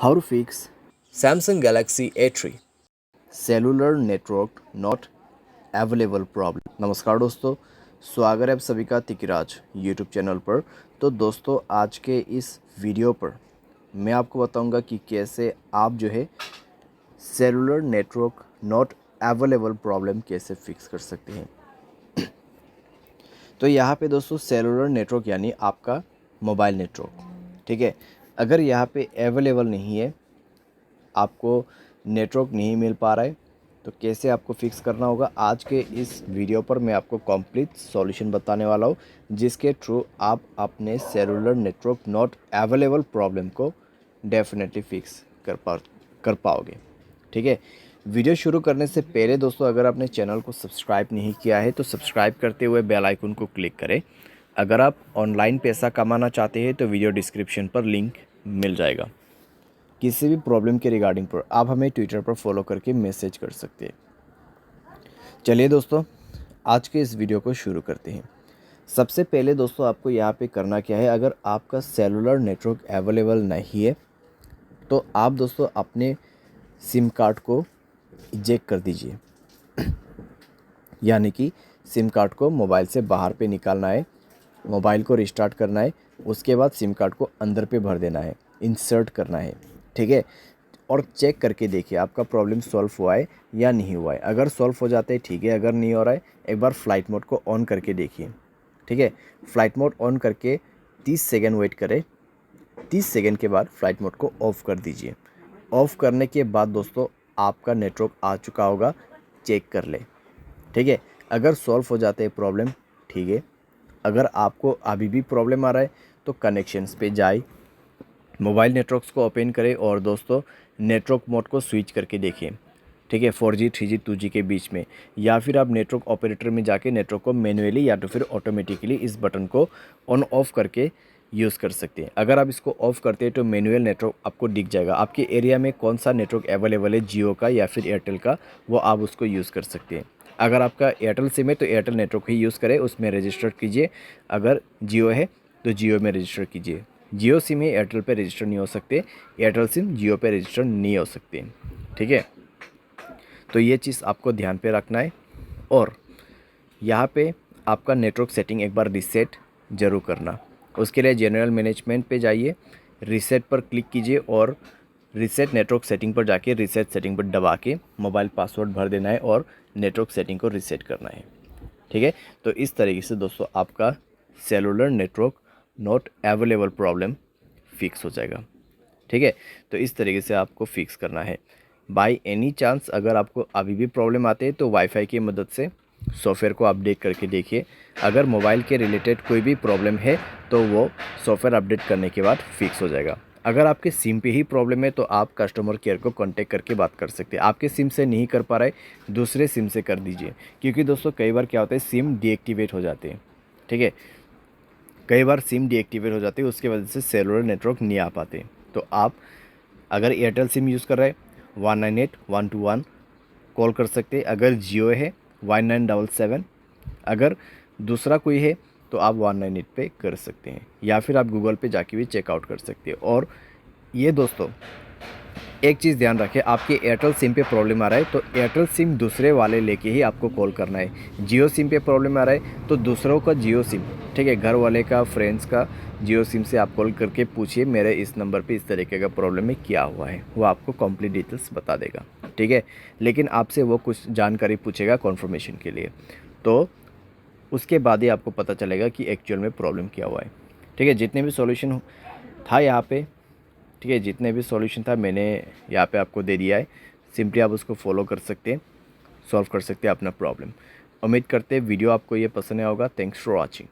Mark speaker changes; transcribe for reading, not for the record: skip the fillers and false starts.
Speaker 1: How to fix
Speaker 2: Samsung Galaxy A3।
Speaker 1: Cellular network not available problem. नमस्कार दोस्तों, स्वागत है आप सभी का तिकिराज यूट्यूब चैनल पर। तो दोस्तों, आज के इस वीडियो पर मैं आपको बताऊंगा कि कैसे आप जो है cellular network not available problem कैसे फिक्स कर सकते हैं। तो यहाँ पे दोस्तों सेलुलर नेटवर्क यानी आपका मोबाइल नेटवर्क, ठीक है। अगर यहाँ पे अवेलेबल नहीं है, आपको नेटवर्क नहीं मिल पा रहा है, तो कैसे आपको फिक्स करना होगा, आज के इस वीडियो पर मैं आपको कंप्लीट सॉल्यूशन बताने वाला हूँ, जिसके थ्रू आप अपने cellular network not available problem को डेफिनेटली फिक्स कर पाओगे, ठीक है। वीडियो शुरू करने से पहले दोस्तों, अगर आपने चैनल को सब्सक्राइब नहीं किया है तो सब्सक्राइब करते हुए बेल आइकन को क्लिक करें। अगर आप ऑनलाइन पैसा कमाना चाहते हैं तो वीडियो डिस्क्रिप्शन पर लिंक मिल जाएगा। किसी भी प्रॉब्लम के रिगार्डिंग पर आप हमें ट्विटर पर फॉलो करके मैसेज कर सकते हैं। चलिए दोस्तों, आज के इस वीडियो को शुरू करते हैं। सबसे पहले दोस्तों, आपको यहाँ पे करना क्या है, अगर आपका सेलुलर नेटवर्क अवेलेबल नहीं है तो आप दोस्तों अपने सिम कार्ड को इजेक्ट कर दीजिए। यानी कि सिम कार्ड को मोबाइल से बाहर पे निकालना है, मोबाइल को रिस्टार्ट करना है, उसके बाद सिम कार्ड को अंदर पे भर देना है, इंसर्ट करना है, ठीक है। और चेक करके देखिए आपका प्रॉब्लम सॉल्व हुआ है या नहीं हुआ है। अगर सॉल्व हो जाता है ठीक है, अगर नहीं हो रहा है एक बार फ्लाइट मोड को ऑन करके देखिए, ठीक है। फ्लाइट मोड ऑन करके 30 सेकेंड वेट करें। 30 सेकेंड के बाद फ्लाइट मोड को ऑफ़ कर दीजिए। ऑफ़ करने के बाद दोस्तों आपका नेटवर्क आ चुका होगा, चेक कर ले, ठीक है। अगर सॉल्व हो जाते हैं प्रॉब्लम, ठीक है। अगर आपको अभी भी प्रॉब्लम आ रहा है तो कनेक्शंस पे जाए, मोबाइल नेटवर्क्स को ओपन करें और दोस्तों नेटवर्क मोड को स्विच करके देखें, ठीक है। 4G 3G 2G के बीच में, या फिर आप नेटवर्क ऑपरेटर में जाके नेटवर्क को मैन्युअली या तो फिर ऑटोमेटिकली इस बटन को ऑन ऑफ करके यूज़ कर सकते हैं। अगर आप इसको ऑफ़ करते हैं तो मैनुअल नेटवर्क आपको दिख जाएगा, आपके एरिया में कौन सा नेटवर्क अवेलेबल है, जियो का या फिर एयरटेल का, वो आप उसको यूज़ कर सकते हैं। अगर आपका एयरटेल सिम है तो एयरटेल नेटवर्क ही यूज़ करें, उसमें रजिस्टर कीजिए। अगर जियो है तो जियो में रजिस्टर कीजिए। जियो सिम है एयरटेल पे रजिस्टर नहीं हो सकते, एयरटेल सिम जियो पे रजिस्टर नहीं हो सकते, ठीक है। तो ये चीज़ आपको ध्यान पे रखना है। और यहाँ पे आपका नेटवर्क सेटिंग एक बार रीसेट ज़रूर करना। उसके लिए जनरल मैनेजमेंट पे जाइए, रीसेट पर क्लिक कीजिए और रीसेट नेटवर्क सेटिंग पर जाके रीसेट सेटिंग पर दबा के मोबाइल पासवर्ड भर देना है और नेटवर्क सेटिंग को रीसेट करना है, ठीक है। तो इस तरीके से दोस्तों आपका cellular network not available problem fix हो जाएगा, ठीक है। तो इस तरीके से आपको फिक्स करना है। बाय एनी चांस अगर आपको अभी भी प्रॉब्लम आते हैं तो वाईफाई की मदद से सॉफ्टवेयर को अपडेट करके देखिए। अगर मोबाइल के रिलेटेड कोई भी प्रॉब्लम है तो वो सॉफ्टवेयर अपडेट करने के बाद फिक्स हो जाएगा। अगर आपके सिम पे ही प्रॉब्लम है तो आप कस्टमर केयर को कांटेक्ट करके बात कर सकते हैं। आपके सिम से नहीं कर पा रहे, दूसरे सिम से कर दीजिए, क्योंकि दोस्तों कई बार क्या होता है सिम डीएक्टिवेट हो जाते हैं, ठीक है। कई बार सिम डीएक्टिवेट हो जाती है, उसकी वजह से सेलुलर नेटवर्क नहीं आ पाते। तो आप अगर एयरटेल सिम यूज़ कर रहे हैं 198-121 कॉल कर सकते हैं। अगर जियो है 1977, अगर दूसरा कोई है तो आप 198 पे कर सकते हैं, या फिर आप गूगल पे जाके भी चेकआउट कर सकते हैं। और ये दोस्तों एक चीज़ ध्यान रखें, आपके एयरटेल सिम पे प्रॉब्लम आ रहा है तो एयरटेल सिम दूसरे वाले लेके ही आपको कॉल करना है। जियो सिम पे प्रॉब्लम आ रहा है तो दूसरों का जियो सिम, ठीक है, घर वाले का, फ्रेंड्स का जियो सिम से आप कॉल करके पूछिए मेरे इस नंबर पे इस तरीके का प्रॉब्लम है, क्या हुआ है, वो आपको कंप्लीट डिटेल्स बता देगा, ठीक है। लेकिन आपसे वो कुछ जानकारी पूछेगा कन्फर्मेशन के लिए, तो उसके बाद ही आपको पता चलेगा कि एक्चुअल में प्रॉब्लम क्या हुआ है, ठीक है। जितने भी सॉल्यूशन था यहाँ पे, ठीक है, जितने भी सॉल्यूशन था मैंने यहाँ पे आपको दे दिया है। सिंपली आप उसको फॉलो कर सकते हैं, सॉल्व कर सकते हैं अपना प्रॉब्लम। उम्मीद करते हैं वीडियो आपको ये पसंद आया होगा। Thanks for watching.